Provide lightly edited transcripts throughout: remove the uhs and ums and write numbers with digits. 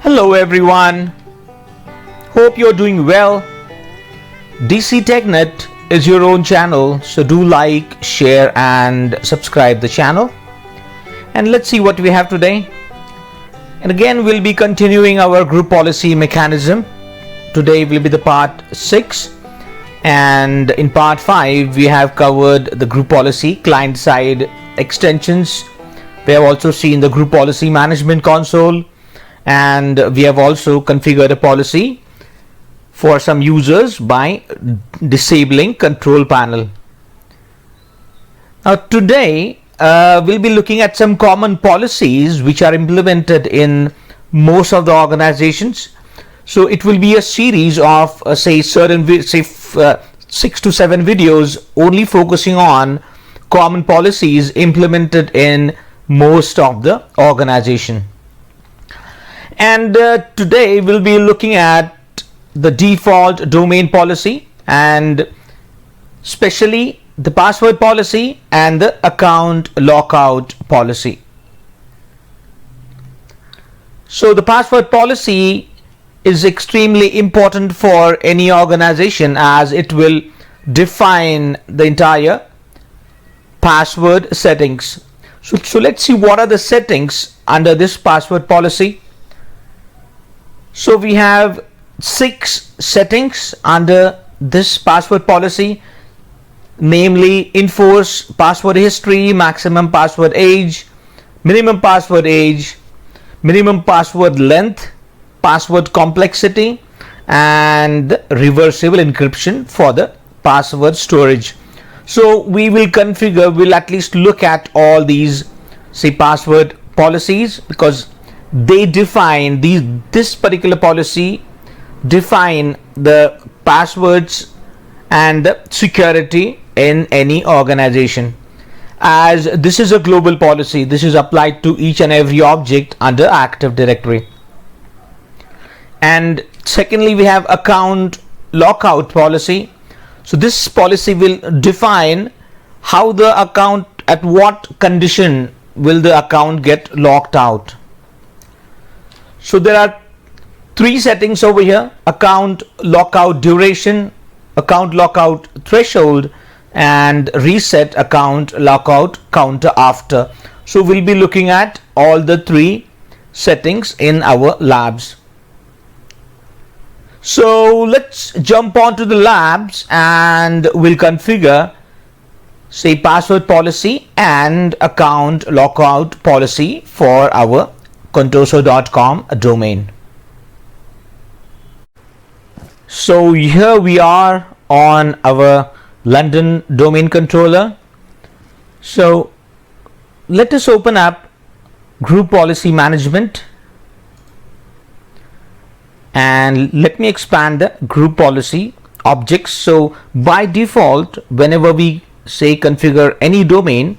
Hello everyone, hope you're doing well. DC TechNet is your own channel, so do like, share and subscribe the channel. And let's see what we have today. And again, we'll be continuing our group policy mechanism. Today will be the part 6, and in part 5 we have covered the group policy client side extensions. We have also seen the group policy management console, and we have also configured a policy for some users by disabling control panel. Now today we'll be looking at some common policies which are implemented in most of the organizations. So it will be a series of 6 to 7 videos only focusing on common policies implemented in most of the organization. And today we'll be looking at the default domain policy, and especially the password policy and the account lockout policy. So the password policy is extremely important for any organization, as it will define the entire password settings. So let's see what are the settings under this password policy. So we have 6 settings under this password policy, namely enforce password history, maximum password age, minimum password length, password complexity, and reversible encryption for the password storage. So we'll at least look at all these password policies, because they define this particular policy define the passwords and the security in any organization. As this is a global policy, this is applied to each and every object under Active Directory. And secondly, we have account lockout policy. So this policy will define how the account, at what condition will the account get locked out. So there are 3 settings over here: account lockout duration, account lockout threshold, and reset account lockout counter after. So we'll be looking at all the 3 settings in our labs. So let's jump on to the labs and we'll configure password policy and account lockout policy for our contoso.com domain. So here we are on our London domain controller. So let us open up group policy management, and let me expand the group policy objects. So by default, whenever we configure any domain,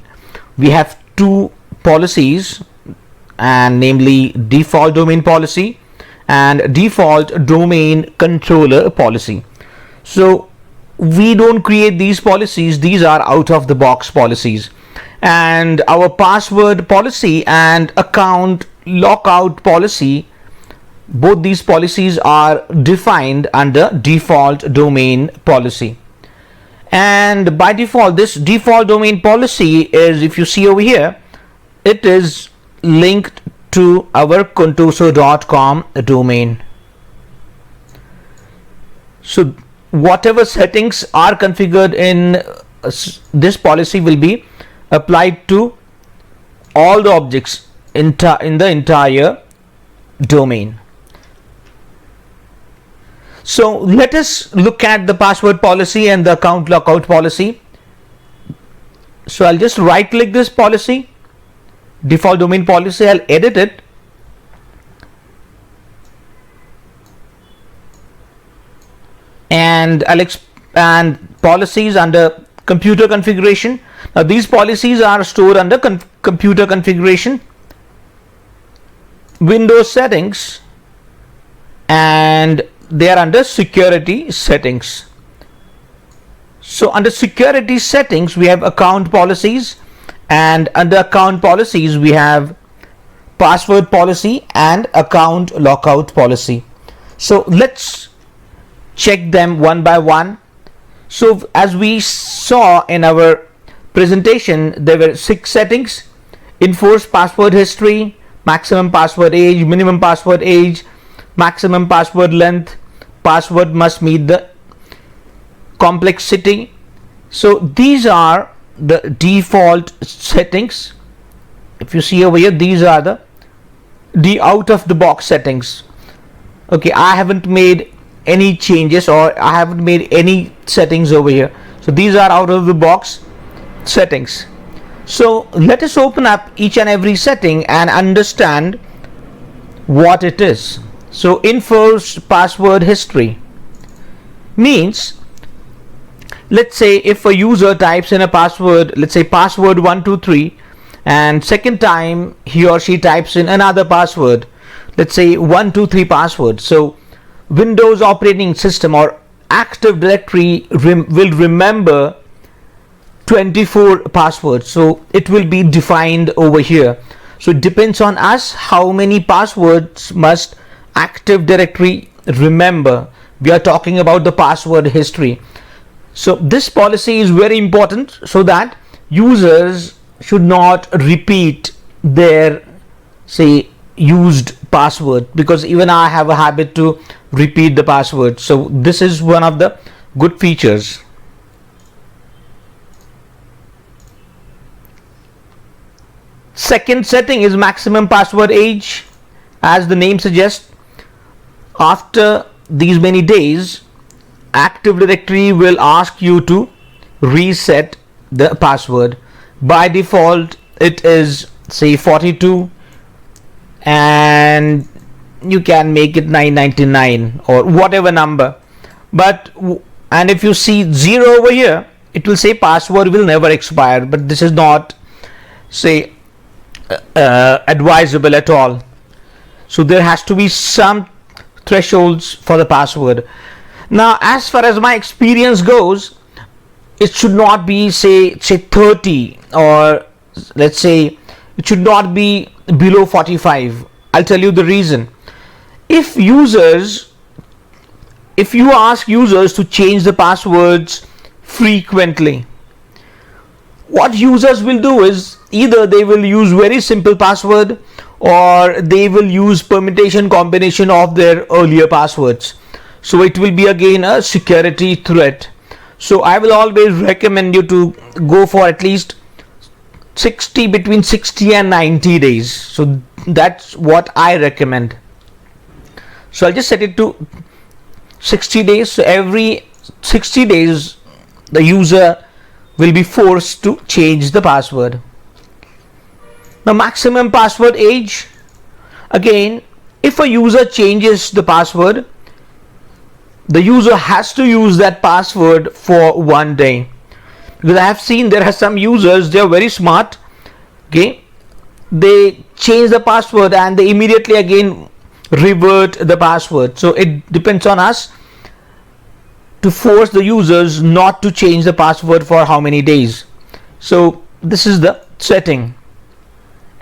we have 2 policies, and namely default domain policy and default domain controller policy. So we don't create these policies, these are out of the box policies. And our password policy and account lockout policy, both these policies are defined under default domain policy. And by default, this default domain policy is, if you see over here, it is linked to our contoso.com domain. So whatever settings are configured in this policy will be applied to all the objects in the entire domain. So let us look at the password policy and the account lockout policy. So I'll just right click this policy, default domain policy, I'll edit it, and I'll expand policies under computer configuration. Now these policies are stored under computer configuration, Windows settings, and they are under security settings. So under security settings we have account policies, and under account policies we have password policy and account lockout policy. So let's check them one by one. So as we saw in our presentation, there were 6 settings: enforce password history, maximum password age, minimum password age, maximum password length, password must meet the complexity. So these are the default settings. If you see over here, these are the out of the box settings. Okay, I haven't made any changes, or I haven't made any settings over here. So these are out of the box settings. So let us open up each and every setting and understand what it is. So enforce password history means, let's say if a user types in a password, let's say password 123, and second time he or she types in another password, let's say 123 password. So Windows operating system or Active Directory will remember 24 passwords. So it will be defined over here. So it depends on us how many passwords must Active Directory remember. We are talking about the password history. So this policy is very important, so that users should not repeat their, say, used password, because even I have a habit to repeat the password. So this is one of the good features. Second setting is maximum password age. As the name suggests, after these many days, Active Directory will ask you to reset the password. By default it is, say, 42, and you can make it 999 or whatever number. But and if you see 0 over here, it will say password will never expire, but this is not, say, advisable at all. So there has to be some thresholds for the password. Now as far as my experience goes, it should not be say 30, or let's say it should not be below 45. I'll tell you the reason. If you ask users to change the passwords frequently, what users will do is either they will use very simple password, or they will use permutation combination of their earlier passwords. So it will be again a security threat. So I will always recommend you to go for at least between 60 and 90 days. So that's what I recommend. So I'll just set it to 60 days. So every 60 days the user will be forced to change the password. The maximum password age, again, if a user changes the password, the user has to use that password for 1 day. Because I have seen there are some users, they are very smart. Okay, they change the password and they immediately again revert the password. So it depends on us to force the users not to change the password for how many days. So this is the setting.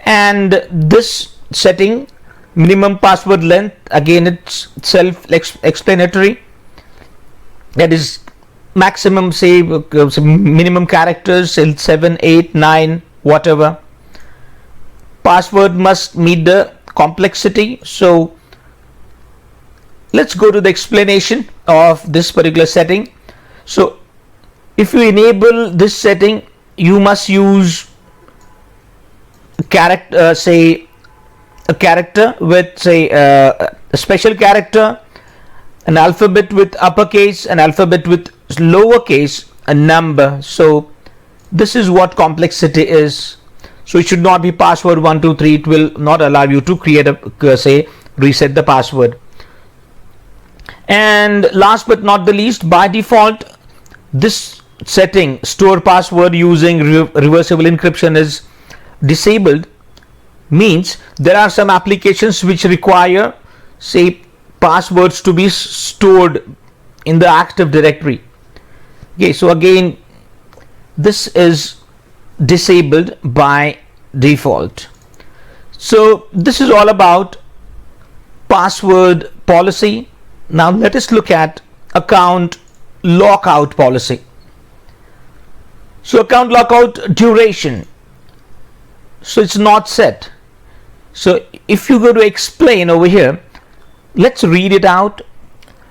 And this setting, minimum password length, again it's self-explanatory. That is maximum, say, minimum characters, 7, 8, 9, whatever. Password must meet the complexity. So let's go to the explanation of this particular setting. So if you enable this setting, you must use a character, say a character with, say, a special character, an alphabet with uppercase, an alphabet with lowercase, a number. So this is what complexity is. So it should not be password 123. It will not allow you to create a, say, reset the password. And last but not the least, by default this setting, store password using reversible encryption, is disabled. Means there are some applications which require, say, passwords to be stored in the Active Directory. Okay, so again this is disabled by default. So this is all about password policy. Now let us look at account lockout policy. So account lockout duration, so it's not set. So if you go to explain over here, let's read it out.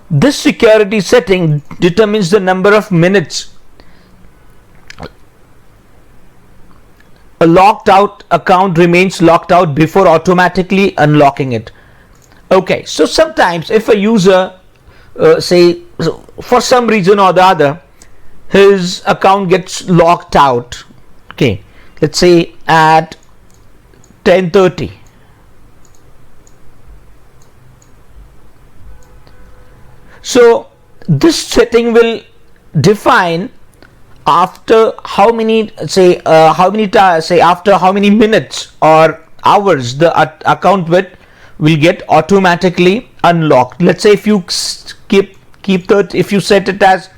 This security setting determines the number of minutes a locked out account remains locked out before automatically unlocking it. Okay, so sometimes if a user say for some reason or the other his account gets locked out, okay, let's say at 10:30, so this setting will define after how many after how many minutes or hours the account will get automatically unlocked. Let's say if you keep 30, if you set it as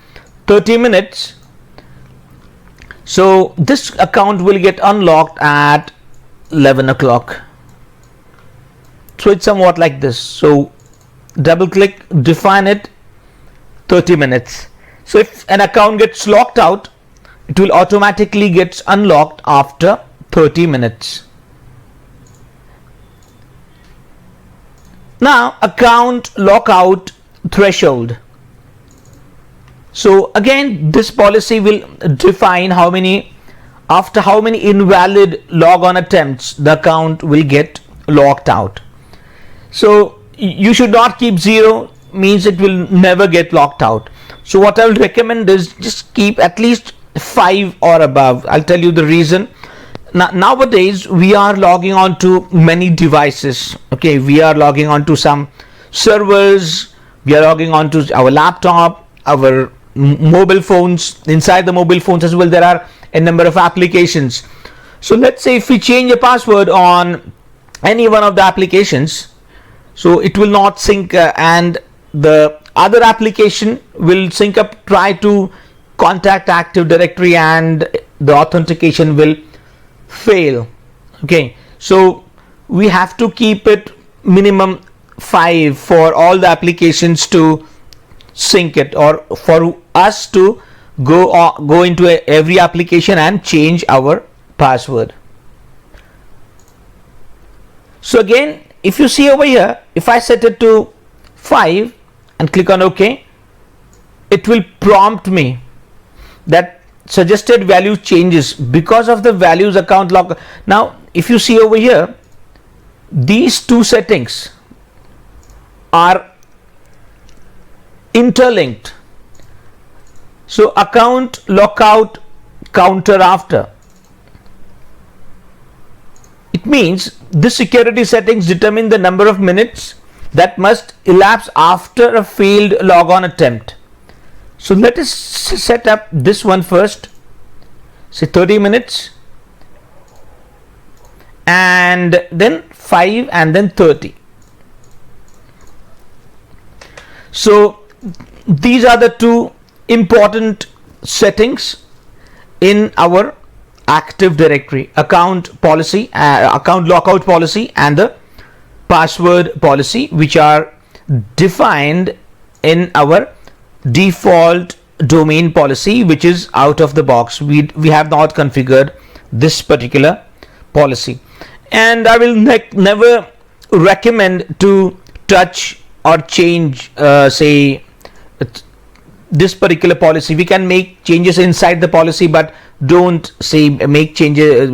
30 minutes, so this account will get unlocked at 11 o'clock. So it's somewhat like this. So double click, define it, 30 minutes. So if an account gets locked out, it will automatically get unlocked after 30 minutes. Now account lockout threshold. So again, this policy will define after how many invalid logon attempts the account will get locked out. So you should not keep 0, means it will never get locked out. So what I will recommend is just keep at least 5 or above. I'll tell you the reason. Nowadays we are logging on to many devices. Okay, we are logging on to some servers, we are logging on to our laptop, our mobile phones. Inside the mobile phones as well, there are a number of applications. So let's say if we change a password on any one of the applications, so it will not sync and the other application will sync up, try to contact Active Directory, and the authentication will fail. Okay, so we have to keep it minimum 5 for all the applications to sync it, or for us to go into every application and change our password. So again, if you see over here, if I set it to 5 and click on OK, it will prompt me that suggested value changes because of the values account lock. Now if you see over here, these two settings are interlinked. So account lockout counter after, it means this security settings determine the number of minutes that must elapse after a failed logon attempt. So let us set up this one first, say 30 minutes, and then 5 and then 30. So these are the two important settings in our Active Directory: account policy, account lockout policy, and the password policy, which are defined in our default domain policy, which is out of the box. We have not configured this particular policy, and I will never recommend to touch or change this particular policy. We can make changes inside the policy, but don't make changes,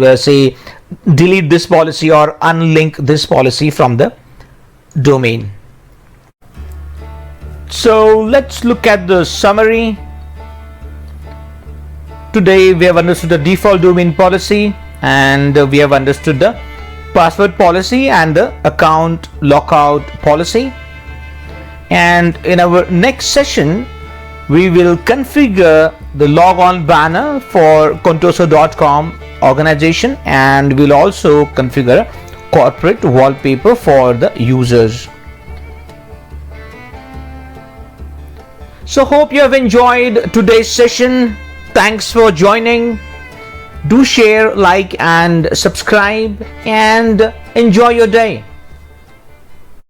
delete this policy or unlink this policy from the domain. So let's look at the summary. Today we have understood the default domain policy, and we have understood the password policy and the account lockout policy. And in our next session, we will configure the logon banner for contoso.com organization, and we'll also configure corporate wallpaper for the users. So hope you have enjoyed today's session. Thanks for joining. Do share, like, and subscribe, and Enjoy your day.